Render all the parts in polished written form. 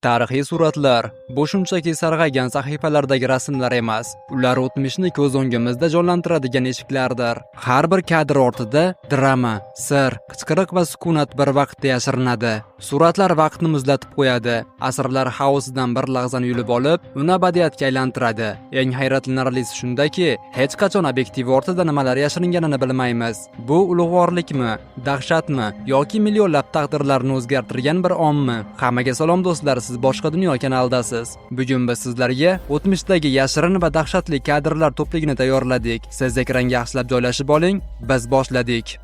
Tarixiy suratlar bu shunchaki sarg'aygan sahifalardagi rasmlar emas, ular o'tmishni ko'z o'ngimizda jonlantiradigan eshiklardir. Har bir kadr ortida drama, sir, qichqiriq va sukunat bir vaqtda yashirinadi. Suratlar vaqtni muzlatib qo'yadi, asrlar xaosidan bir lahzani yulib olib, uni abadiyatga aylantiradi. Eng hayratlanarlisi shundaki, hech qachon obyektiv ortida nimalar yashiringanini bilmaymiz. Bu ulug'vorlikmi, dahshatmi yoki millionlab taqdirlarni o'zgartirgan bir ommi? Hammaga salom do'stlar, siz boshqa dunyo kanalidasiz. Bugun biz sizlarga o'tmishdagi yashirin va dahshatli kadrlar to'pligini tayyorladik. Siz ekranga yaxshilab joylashib oling, biz boshladik.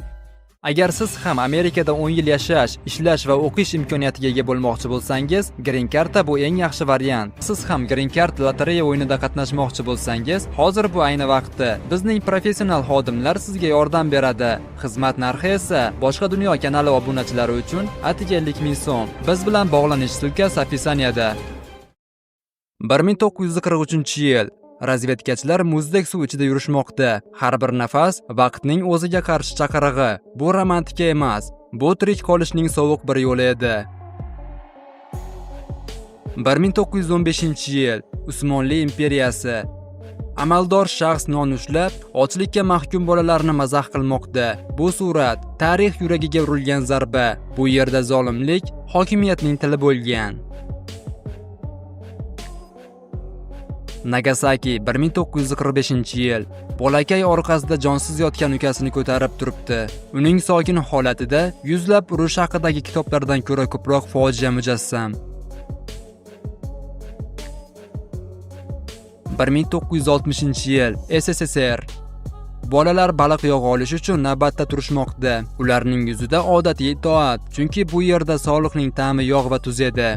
Agar siz ham Amerikada 10 yil yashash, ishlash va o'qish imkoniyatiga ega bo'lmoqchi bo'lsangiz, Green Cardta bu eng yaxshi variant. Siz ham Green Card lotereya o'yinida qatnashmoqchi bo'lsangiz, hozir bu ayni vaqti. Bizning professional xodimlar sizga yordam beradi. Xizmat narxi esa boshqa dunyo kanali obunachilari uchun atigi 50 ming so'm. Biz bilan bog'lanish silkasi opisaniyada. 1943-yil. Razvedkachilar muzdek suv ichida yurishmoqda. Har bir nafas vaqtning o'ziga qarshi chaqirig'i. Bu romantika emas, bu tirik qolishning sovuq bir yo'li edi. 1915-yil. Usmonli imperiyasi. Amaldor shaxs non ushlab, ochlikka mahkum bolalarni mazax qilmoqda. Bu surat tarix yuragiga urilgan zarba. Bu yerda zolimlik hokimiyatning tili bo'lgan. Nagasaki 1945-yil. Bolakay orqasida jonsiz yotgan ukasini ko'tarib turibdi. Uning sokin holatida yuzlab urush haqidagi kitoblardan ko'ra ko'proq fojia mujassam. 1960-yil. SSSR. Bolalar baliq yog'i olish uchun navbatda turishmoqda. Ularning yuzida odatiy itoat, chunki bu yerda sog'liqning ta'mi yog' va tuz edi.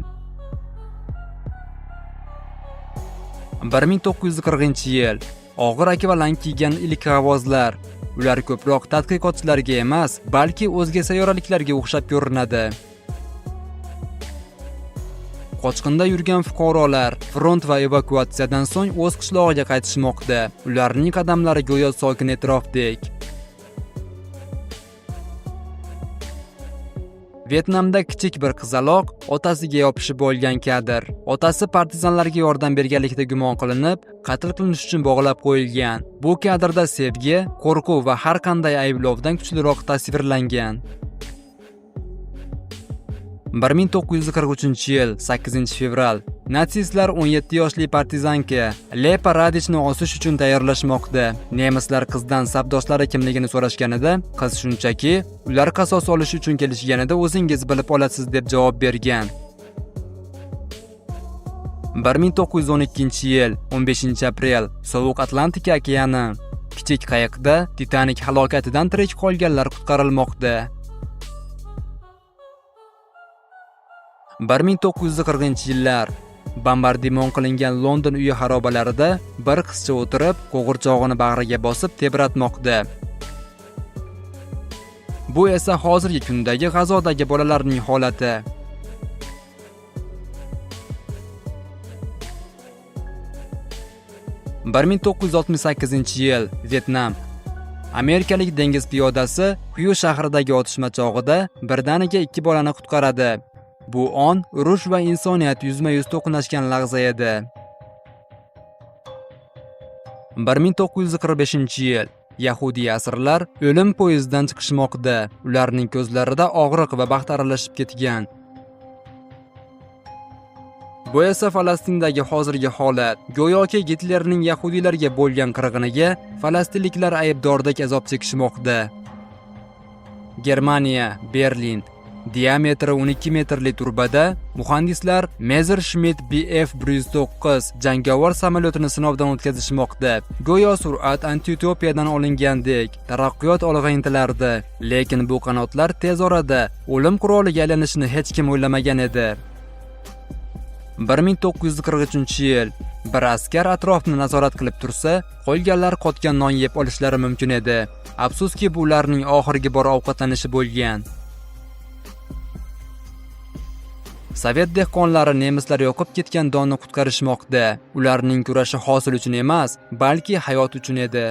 1940-yil. Og'ir ekvivalent kiygan ilk g'avvozlar. Ular ko'proq tadqiqotchilarga emas, balki o'zga sayyoraliklarga o'xshab ko'rinadi. Qochqinda yurgan fuqarolar front va evakuatsiyadan so'ng o'z qishlog'iga qaytishmoqda. Ularning qadamlari go'yo sokin etrofdek. Vyetnamda kichik bir qizaloq otasiga yopishib olgan kadr. Otasi partizanlarga yordam berganlikda gumon qilinib, qatl qilinish uchun bog'lab qo'yilgan. Bu kadrda sevgi, qo'rquv va har qanday ayblovdan kuchliroq tasvirlangan. 1943-yil 8-fevral. Natsistlar 17 yoshli partizanka Lepa Radichni osish uchun tayyorlashmoqda. Nemislar qizdan sabdoshlari kimligini so'rashganida, qiz shunchaki ular qasos olish uchun kelishganida o'zingiz bilib olasiz deb javob bergan. 1912-yil 15-aprel. Sovuq Atlantika okeani. Kichik qayiqda Titanik halokatidan tirik qolganlar qutqarilmoqda. 1940-yillar. Bombardimon qilingan London uyi xarobalarida bir qizcha o'tirib, qo'g'irchog'ini bag'riga bosib tebratmoqda. Bu esa hozirgi kundagi G'azodagi bolalarning holati. 1968-yil. Vyetnam. Amerikalik dengiz piyodasi Huyu shahridagi otishma chog'ida birdaniga 2 bolani qutqaradi. Bu on urush va insoniyat yuzma-yuz to'qnashgan lahza edi. 1945-yil. Yahudiy asirlar o'lim poyezdidan chiqishmoqda. Ularning ko'zlarida og'riq va baxt aralashib ketgan. Bu esa Falastindagi hozirgi holat. Go'yoki Gitlerning yahudiylarga bo'lgan qirg'iniga falastinliklar aybdordek azob chekishmoqda. Germaniya, Berlin. Diametri 12 metrli turbada muhandislar Messerschmitt Bf-109 jangovar samolyotini sinovdan o'tkazishmoqda. Go'yo surat Antiutopiyadan olingandek, taraqqiyot olg'a intilardi. Lekin bu qanotlar tez orada o'lim quroliga aylanishini hech kim o'ylamagan edi. 1943-yil. Bir askar atrofni nazorat qilib tursa, qolganlar qotgan non yeb olishlari mumkin edi. Afsuski, bu ularning oxirgi bor ovqatlanishi bo'lgan. Sovet dehqonlari nemislar yoqib ketgan donni qutqarishmoqda. Ularning kurashi hosil uchun emas, balki hayot uchun edi.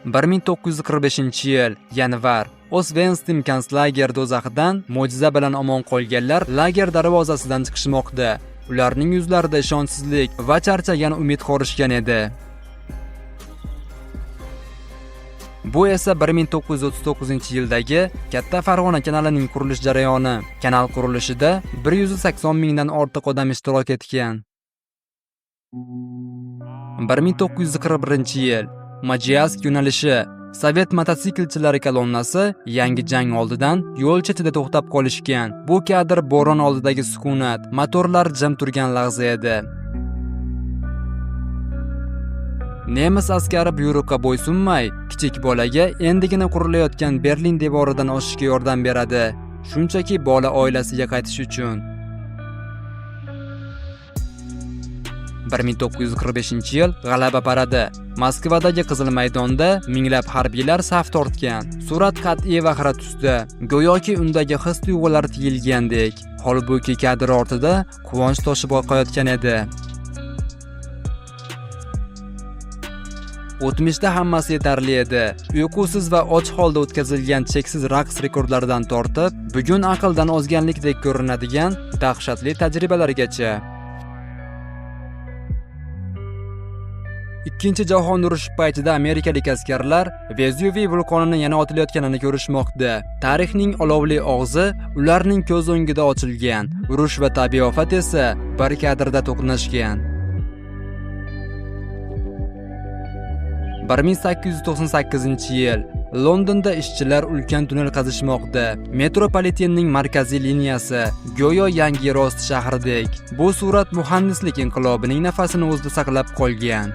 1945-yil yanvar. Osvenstim konslager do'zaxidan mo'jiza bilan omon qolganlar lager darvozasidan chiqishmoqda. Ularning yuzlarida ishonchsizlik va charchagan umid qorishgan edi. Bu esa 1939-yildagi Katta Farg'ona kanalining qurilish jarayoni. Kanal qurilishida 180 mingdan ortiq odam ishtirok etgan. 1941-yil Majiask yo'nalishi Sovet mototsiklchilari kolonnasi yangi jang oldidan yo'l chetida to'xtab qolishgan. Bu kadr bo'ron oldidagi sukunat, motorlar jim turgan lahza edi. Nemis askari buyruqqa bo'ysunmay, kichik bolaga endigina qurilayotgan Berlin devoridan oshishga yordam beradi. Shunchaki bola oilasiga qaytish uchun. 1945-yil G'alaba paradi. Moskvadagi Qizil maydonda minglab harbiylar saf tortgan. Surat qat'iy va xira tusda, go'yoki undagi his-tuyg'ular tiyilgandek. Holbuki kadr ortida quvonch toshib oqayotgan edi. O'tmishda hammasi yetarli edi. Uyqusiz va och holda o'tkazilgan cheksiz raqs rekordlaridan tortib, bugun aqldan ozganlikdek ko'rinadigan dahshatli tajribalargacha. Ikkinchi jahon urushi paytida amerikalik askarlar Vezuviy vulqonini yana otilayotganini ko'rishmoqda. Tarixning olovli og'zi ularning ko'z o'ngida ochilgan. Urush va tabiiy ofat esa bir kadrda to'qnashgan. 1898-yil Londonda ishchilar ulkan tunnel qazishmoqda. Metropolitenning markaziy liniyasi go'yo yangi yerosti shahridek. Bu surat muhandislik inqilobining nafasini o'zida saqlab qolgan.